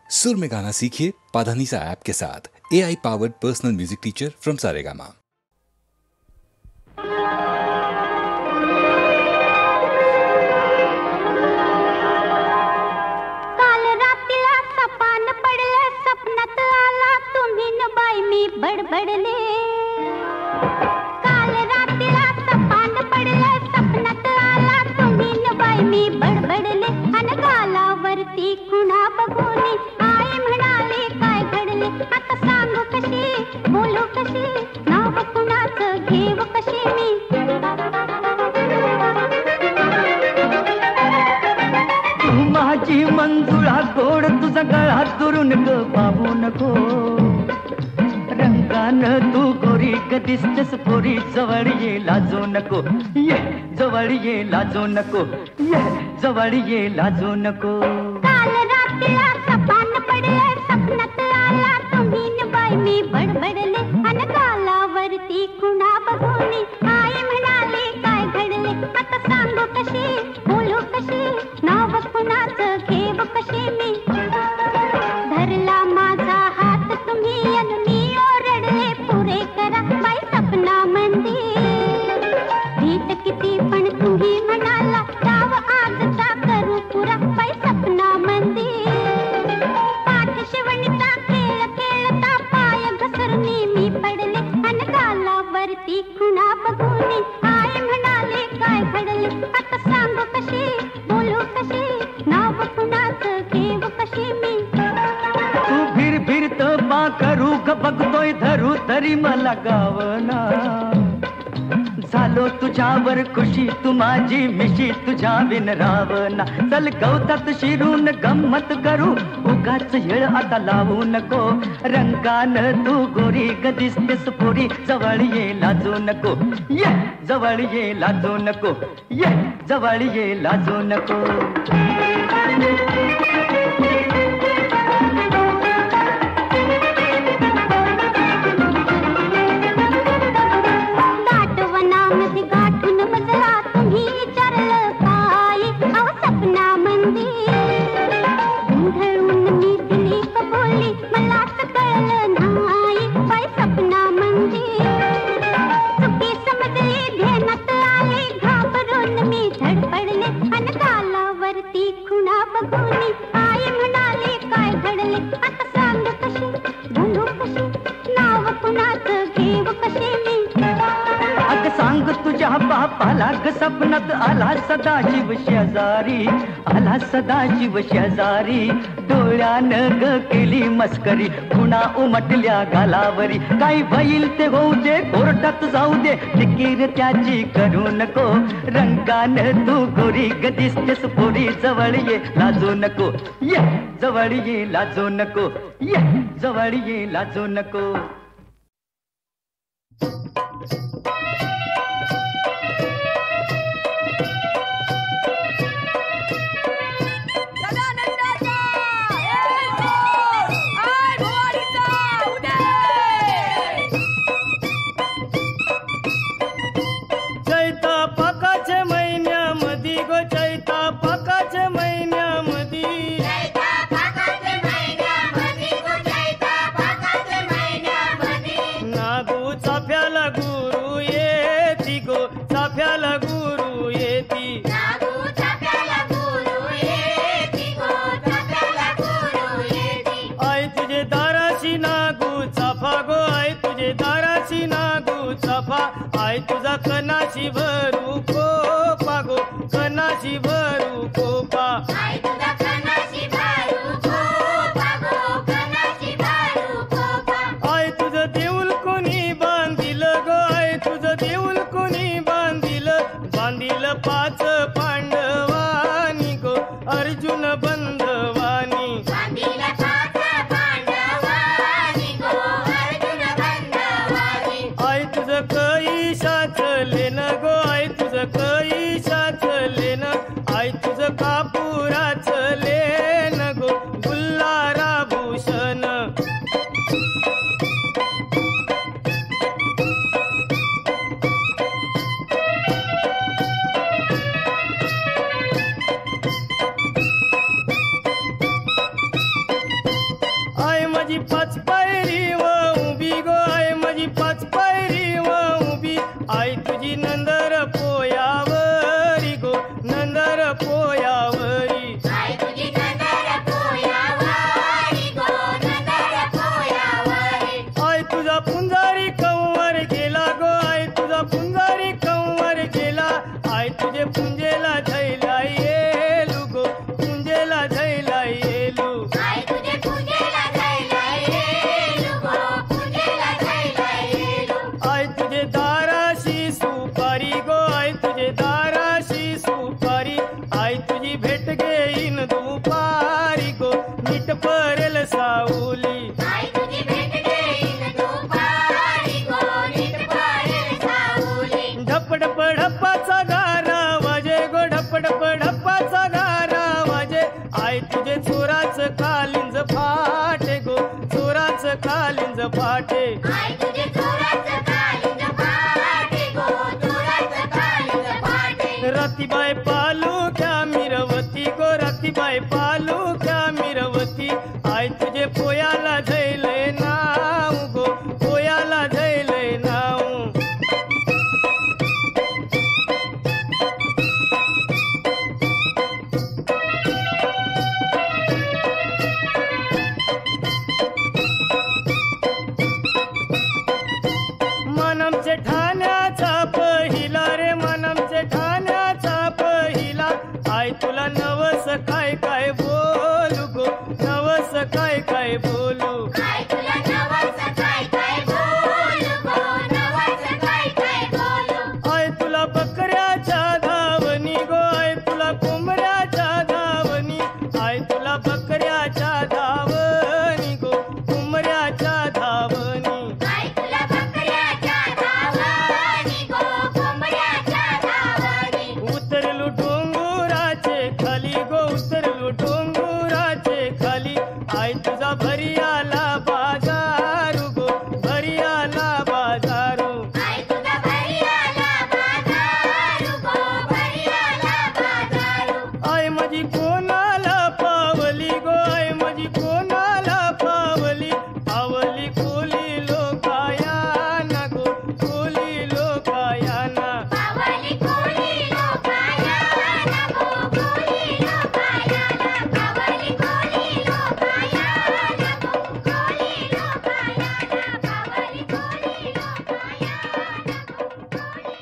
सुर में गाना सीखिए पाधानीसा ऐप के साथ। AI powered personal music teacher from Saregama. काल रात्रीला सपान पडलं, सपनात आला तुम्ही न बाई मी बडबडले। काल रात्रीला सपान पडलं, सपनात आला तुम्ही न बाई मी बडबडले। अन गालावरती खुणा बघून आई म्हणाली काय घडले। आता सांगू कशी, बोलू कशी, नाव कुणाचं घेऊ कशी मी। माझी मंजुळा गोड तुझा गळा दुरून ग बाबू नको। रंगान तू गोरी ग दिसतेस गोरी, जवळ ये लाजू नको, ये जवळ ये लाजू नको, ये जवळ ये लाजू नको। काल रात्रीला सपान पडलं, सपनात आला तुम्ही न बाई मी बडबडले। अन गालावरती खुणा बघून आई म्हणाली काय घडले। आता सांगू कशी, बोलू कशी, नाव कुणाचं घेऊ कशी मी। धरला माझा हात तुम्ही अन मी ओरडले पुरे करा बाई सपना मंदिर। भीत किती पण तुम्ही म्हणाला डाव आजचा करू पुरा बाई सपना मंदिर। पाठ शिवणीचा खेळ खेळता पाय घसरणी मी पडले। अन गालावरती खुणा बघून आई म्हणाले काय घडले। आता सांगू कशी, बोलू कशी, नाव कुणाचं घेऊ कशी मी। तू फिर फिरत बा करू ग बघतोय धरू तरी मला गावना। झालो तुझ्यावर खुशी तू माझी मिशी तुझ्या बिन रावना। चल गवतात शिरून गंमत करू उगाच येळ आता लावू नको। रंगान तू गोरी ग दिसतेस पोरी, जवळ ये लाजू नको, ये जवळ ये लाजू नको, ये जवळ ये लाजू नको। दाटवनामध्ये गाठून बसला तुम्ही विचारलं काय, अहो सपना मंदिर। गोंधळून मी दिली कबुली मलाच कळलं नाही बाई सपना मंदिर। चुकी समजली ध्यानात आली घाबरून मी धडपडले। अन गालावरती खुणा बघून आई म्हणाली काय घडले। आता सांगू कशी, बोलू कशी, नाव कुणाचं घेऊ कशी मी। अग सांग तुझ्या बापाला ग सपनात आला सदाशिव शेजारी, आला सदाशिव शेजारी। डोळ्यानं ग केली मस्करी, खुणा उमटल्या गालावरी। काय होईल ते होऊ दे, कोर्टात जाऊ दे, फिकीर त्याची करू नको। रंगानं तू गोरी ग दिसतेस पोरी, जवळ ये लाजू नको, ये जवळ ये लाजू नको, ये जवळ ये लाजू नको। आई तुझा कनाशी भरू कोपा गो, कनाशी भरू कोपा। आई तुझा कनाशी भरू कोपा गो, कनाशी भरू कोपा। आई तुझं देऊल कोणी बांधिल गो, आई तुझं देऊल कोणी बांधिल। बांधिल पाच पांडवानी गो, अर्जुन बंधवानी। बांधिल पाच पांडवानी गो, अर्जुन बंधवानी। आई तुझं कैशाच लेन गो, आई माझी पाच पायरी व उभी गो आई माझी पाच पायरी व उभी आई तुझी नंदर पोयावरी गो नंदर पोयावरी आई तुझी नंदर पोयावरी गो नंदर पोयावरी आई तुझा पुंजारी कंवर गेला गो आई तुझा पुंजारी कंवर गेला आई तुझे पुंजेला धैला येलू गो पुंजेला धैला येलू आई तुझे पूजेला जायला येलू गो पूजेला जायला येलू आई तुझे दाराशी सुपारी गो आई तुझे दाराशी सुपारी आई तुझी भेट घेईन दुपारी गो नीट परेल सावली आई तुझी भेट घेईन दुपारी गो नीट पडेल सावली ढपढप ढप्पाचा गारा वाजे गो ढपढप ढप्पाचा गारा वाजे आई तुझे चोराच कालिंज फाटे गो चोराच कालिंज फाटे आई तुझे चोराचं कालिंज फाटे गो चोराचं कालिंज फाटे रतीबाई पालू क्या मिरवती गो रतीबाई पालू क्या मिरवती आई तुझे पोयाला धैले नाव गो पोयाला धैले नाव मनमचे ठाण्याचा पहिला रे मनमचे ठाण्याचा पहिला आई तुला नवस काय काय बोलू गो नवस काय काय बोलू आई तुला नवस काय काय बोलू गो नवस काय काय बोलू आई तुला बकऱ्याच्या धावणी गो आई तुला कोंबड्याच्या धावणी आई तुला बकऱ्याच्या धावणी गो कोंबड्याच्या धावणी आई तुला बकऱ्याच्या धावणी गो कोंबड्याच्या धावणी उतरलू डोंगराचे खाली गो उतरलू डोंगराचे खाली आई तुझा भरी आला बाजारू गो भरी आला बाजारू आई तुझा भरी आला बाजारू गो भरी आला बाजारू आई माझी कोणाला पावली गो आई माझी कोणाला पावली पावली कोली लोकायाना गो कोली लोकायाना पावली कोली लोकायाना गो कोली लोकायाना पावली कोली लोकायाना गो कोली लोकायाना पावली कोली लोकायाना गो कोली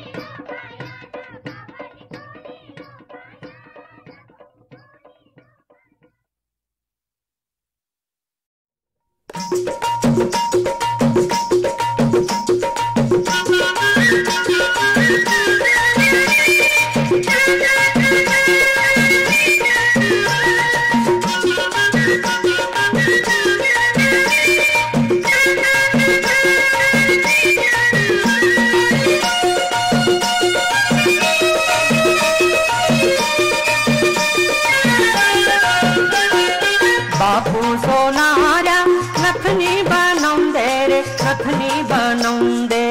बापू सोनाऱ्या नथनी बनवून दे रे नथनी बनवून दे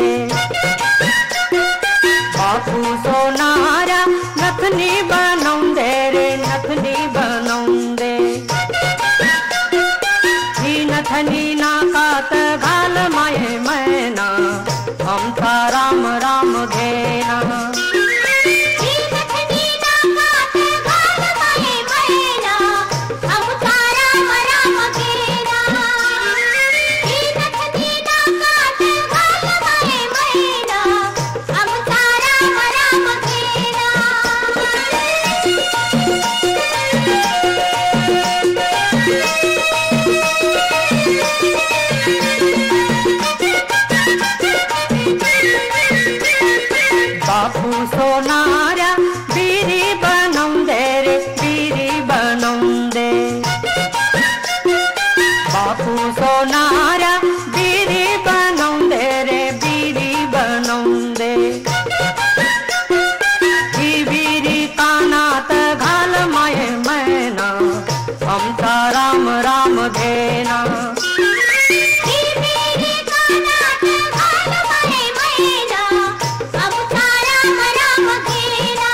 बापू सोनाऱ्या नथनी बनवून दे रे नथनी बनवून दे ही नथनी नाकात घाल माये मैना आमचा राम राम घेना ही नथनी नाकात घाल माये मैना आमचा राम राम घेना ही नथनी नाकात घाल माये मैना आमचा राम राम घेना बापू सोनाऱ्या बिरी बनवून दे रे बिरी बनवून दे बापू सोनाऱ्या बिरी बनवून दे रे बिरी बनवून दे ही बिरी कानात घाल माये मैना आमचा राम राम घेना ही मेरी कानात घाल माये मैना आमचा राम राम घेना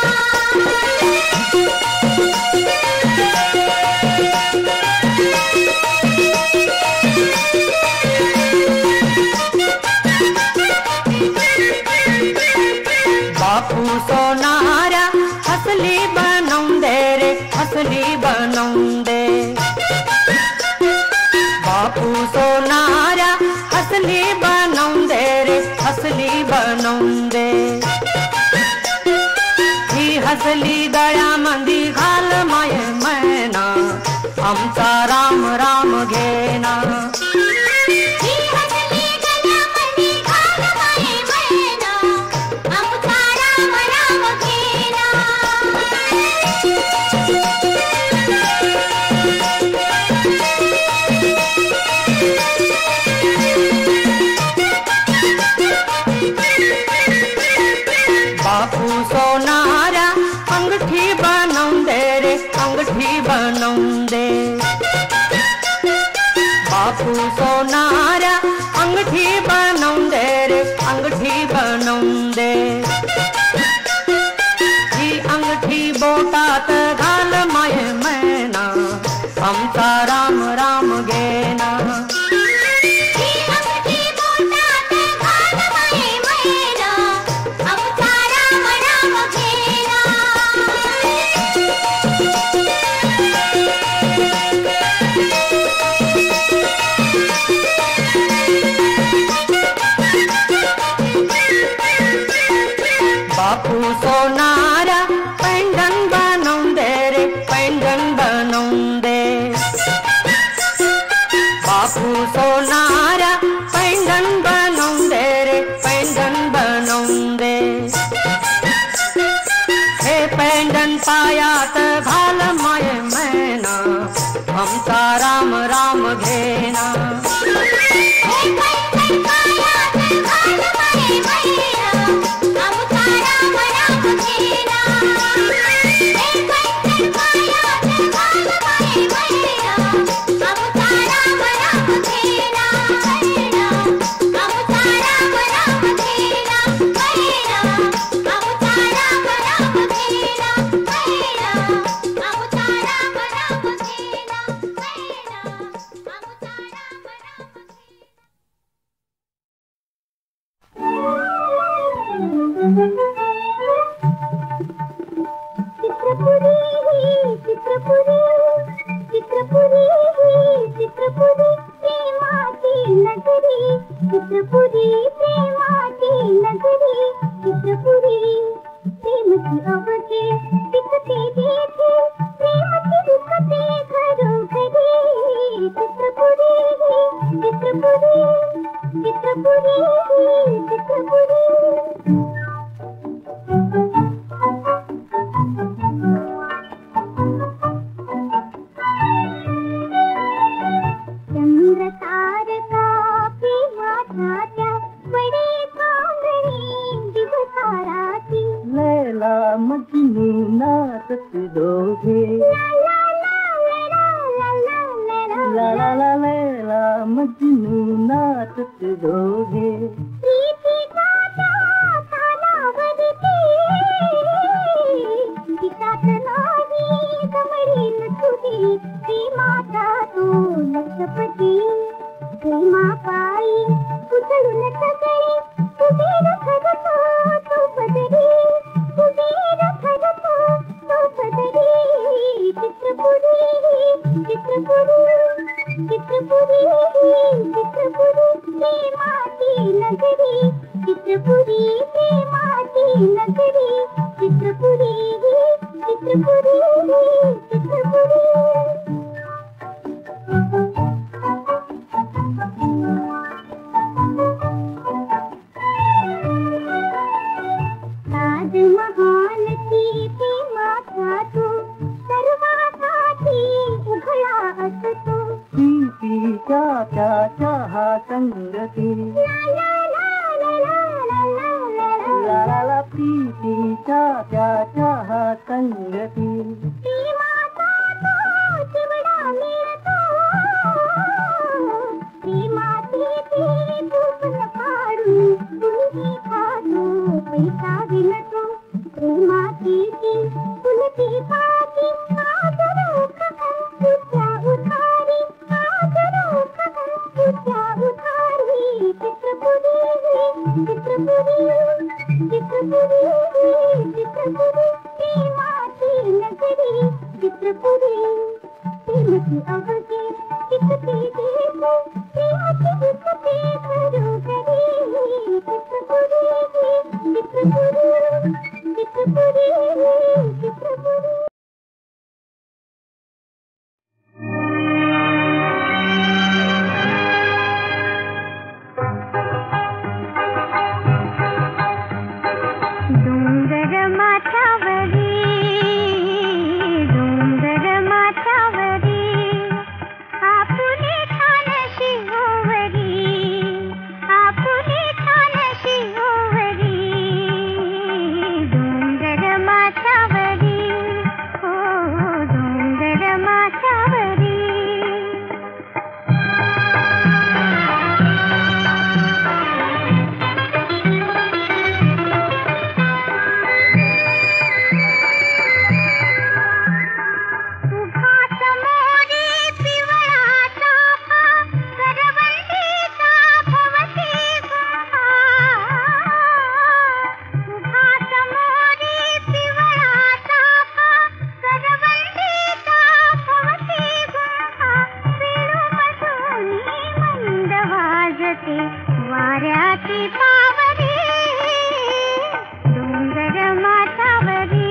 बापू सोनारा अंगठी बनवून दे रे, अंगठी बनवून दे. ही अंगठी बोटात घाल माये मैना, आमचा राम राम घेना. बापू सोनारा पैंजन बनवून दे रे, पैंजन बनवून दे. बापू सोनारा पैंजन बनवून दे रे, पैंजन बनवून दे. हे पैंजन पायात घाल माये मैना, आमचा राम राम घेना. वाऱ्याची पावरी डोंगर माथावरी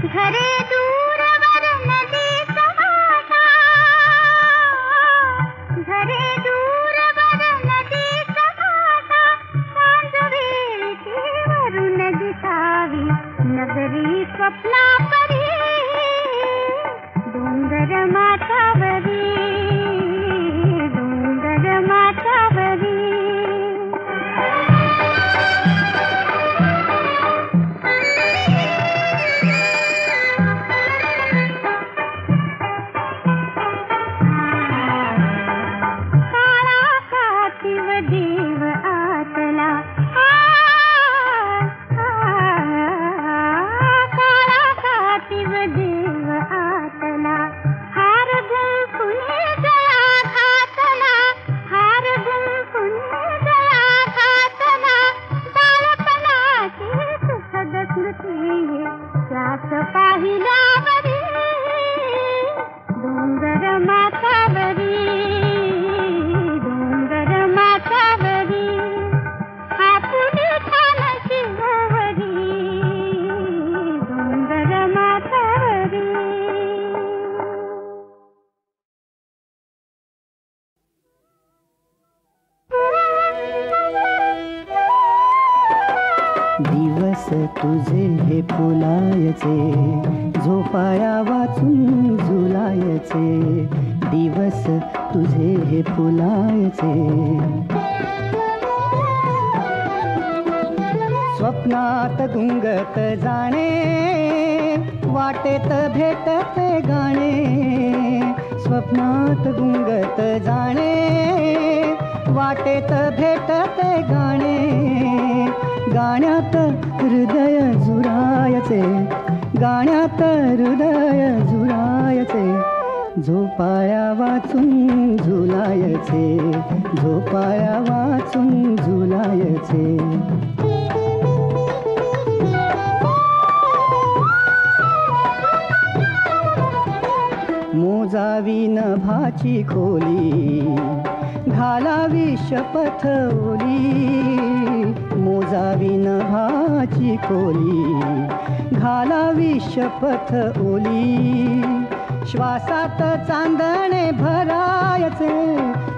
घरे दूरवर नदी समाता घरे दूरवर नदी समाता सांजवेळची वरून दिसावी नगरी स्वप्ना परी डोंगर माथावरी डोंगर माथावरी देव आतला काळा कातीव देव आतला हार गुंफुनी गळा घातला हार गुंफुनी गळा घातला बाळपणाची सुखद स्मृती त्यात पाहिल्यावरी डोंगर माथावरी दिवस तुझे हे फुलायचे झोपाया वाचून झुलायचे दिवस तुझे हे फुलायचे स्वप्नात गुंगत जाणे वाटेत भेटते गाणे स्वप्नात गुंगत जाणे वाटेत भेटते गाणे गाण्यात हृदय झुरायचे गाण्यात हृदय झुरायचे झोपाया वाचून झुलायचे झोपाया वाचून झुलायचे मोजावी नभाची खोली घालावी शपथ ओली मोजावी नभाची खोली घालावी शपथ ओली श्वासात चांदणे भरायचे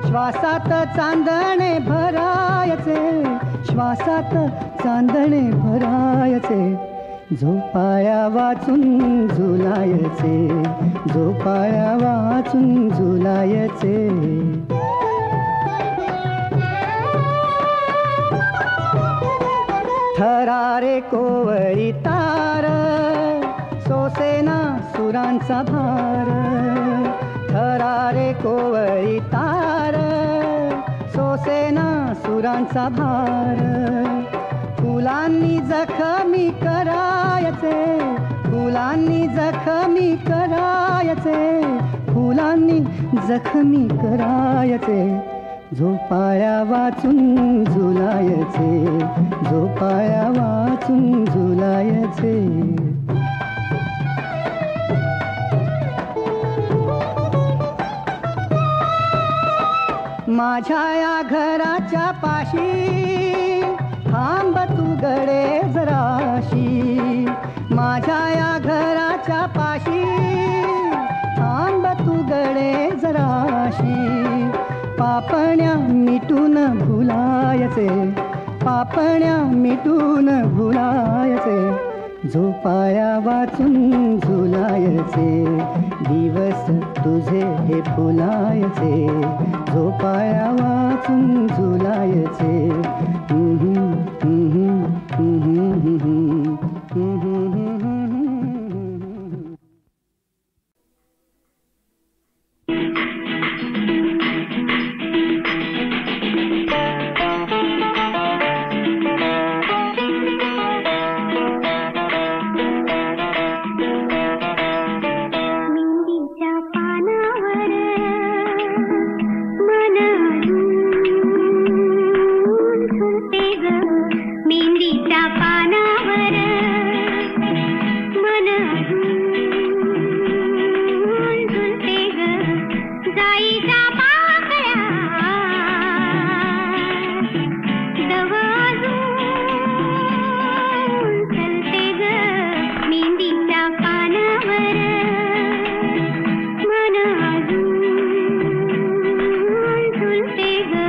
श्वासात चांदणे भरायचे श्वासात चांदणे भरायचे झोपाया वाचून झुलायचे झोपाया वाचून झुलायचे थरारे कोवळी तार सोसेना सुरांचा भार थरारे कोवळी तार सोसेना सुरांचा भार फुलांनी जखमी करायचे फुलांनी जखमी करायचे फुलांनी जखमी करायचे झोपाया वाचून झुलायचे झोपाया वाचून झुलायचे माझ्या या घराच्या पाशी थांब तू गडे जराशी माझ्या या घराच्या पाशी थांब तू गडे जराशी पापण्या मिटून भुलायचे पापण्या मिटून भुलायचे झोपाया वाचून झुलायचे दिवस तुझे हे फुलायचे झोपाया वाचून झुलायचे मेहंदीच्या पानावर मन झुलते ग जाईच्या पाकळ्या दव चलते ग मेहंदीच्या पानावर मन झुलते ग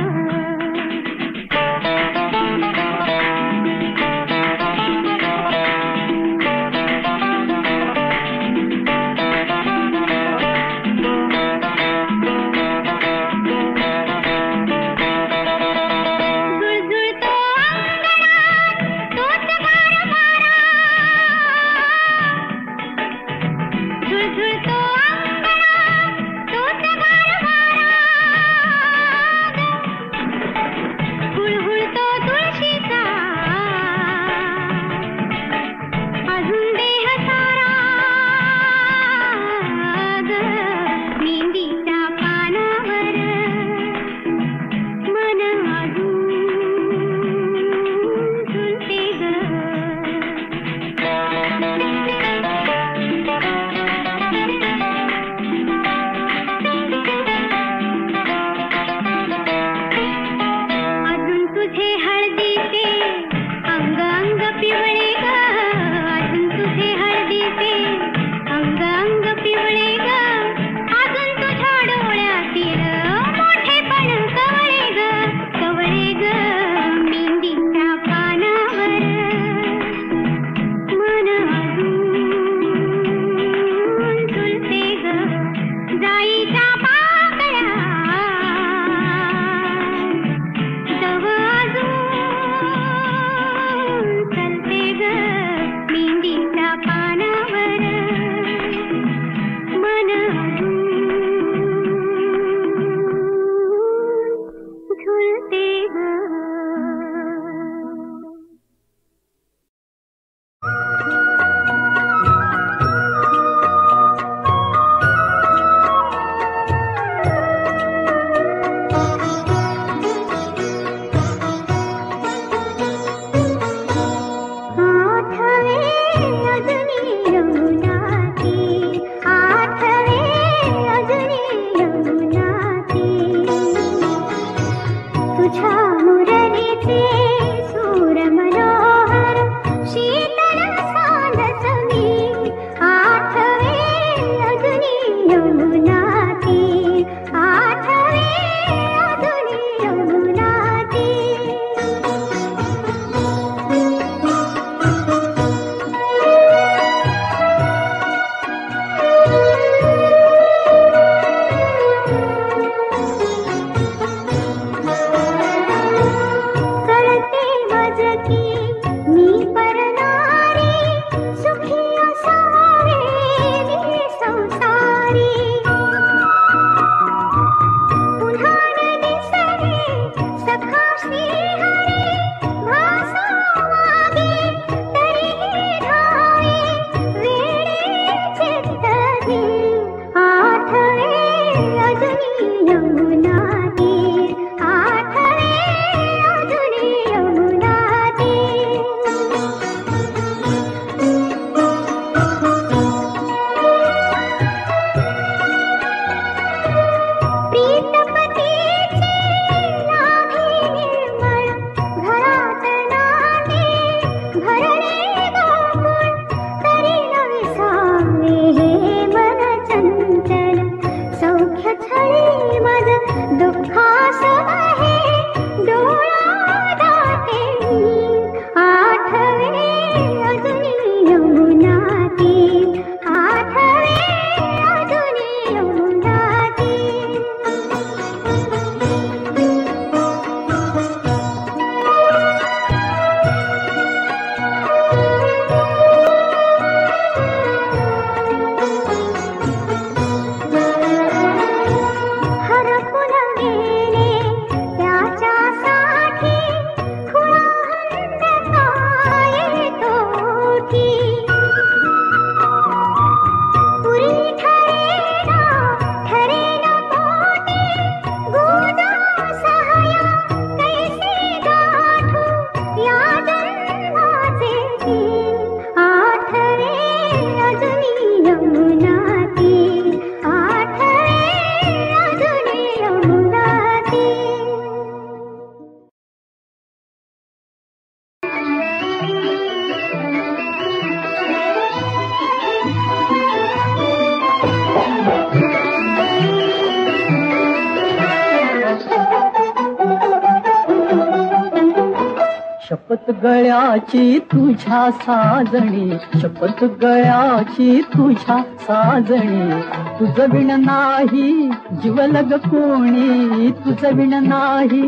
शपथ गळ्याची तुझ्या साजणी, शपथ गळ्याची तुझ्या साजणी, तुझं विण नाही जीवलग कोणी, तुझं विण नाही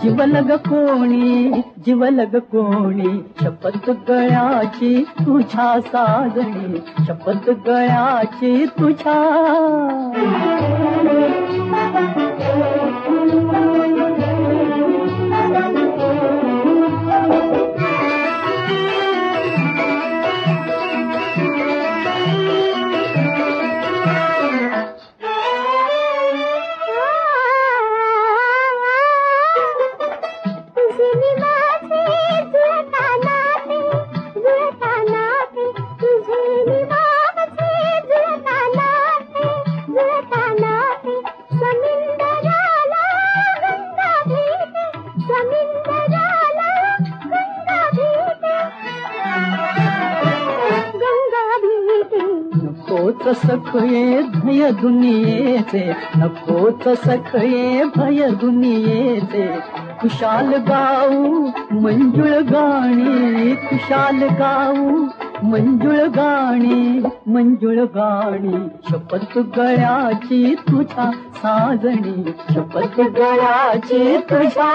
जीवलग कोणी, जीवलग कोणी. शपथ गळ्याची तुझ्या साजणी, शपथ गळ्याची तुझ्या. नकोच सखये भय दुनियेचे, नकोच सखये भय दुनियेचे, खुशाल गाऊ मंजुळ गाणी, खुशाल गाऊ मंजुळ गाणी, मंजुळ गाणी. शपथ गळ्याची तुझ्या साजणी, शपथ गळ्याची तुझ्या.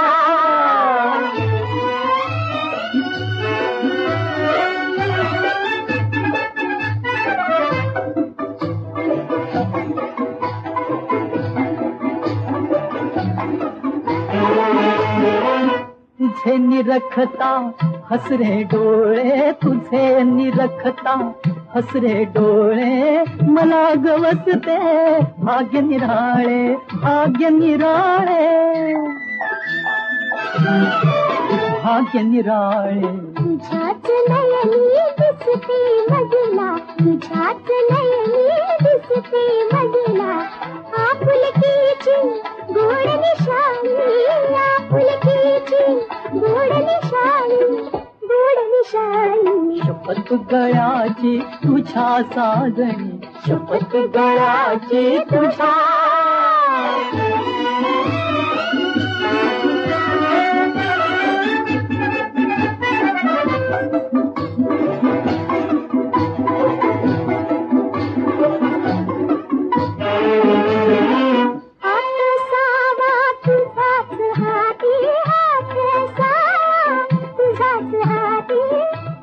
तुझे निरखता हसरे डोळे, तुझे निरखता हसरे डोळे, मला गवसते भाग्य निराळे, भाग्य निराळे, भाग्य निराळे. तुझ्याच नयनी दिसते मजला, तुझ्याच नयनी दिसते मजला, आपुलकीची गोड निशाणी, आपुलकीची गोड निशाणी, गोड निशाणी. शपथ गळ्याची तुझ्या साजणी, शपथ गळ्याची तुझ्या.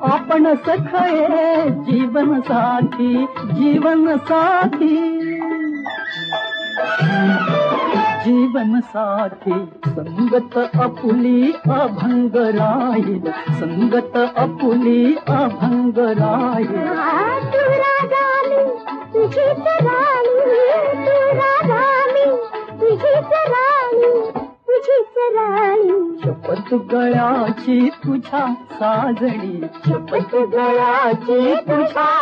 आपण सखये जीवन साथी, जीवन साथी, जीवन साथी. संगत आपुली अभंग राहील, संगत आपुली अभंग राहील. तू राजाली तुझीच राणी, तू राजाली तुझीच राणी, तुझीच राणी. शपथ गळ्याची तुझ्या साजणी, शपथ गळ्याची तुझ्या.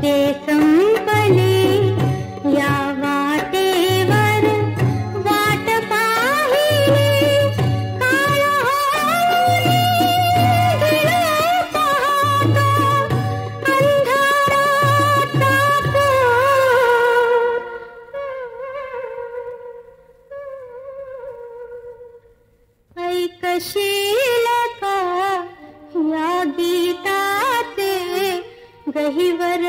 ते संपले या वाटेवर वाट पाहिली काळ होऊनी गेला पाहता अंधाराचा ऐकशील का या गीताचे गहिवर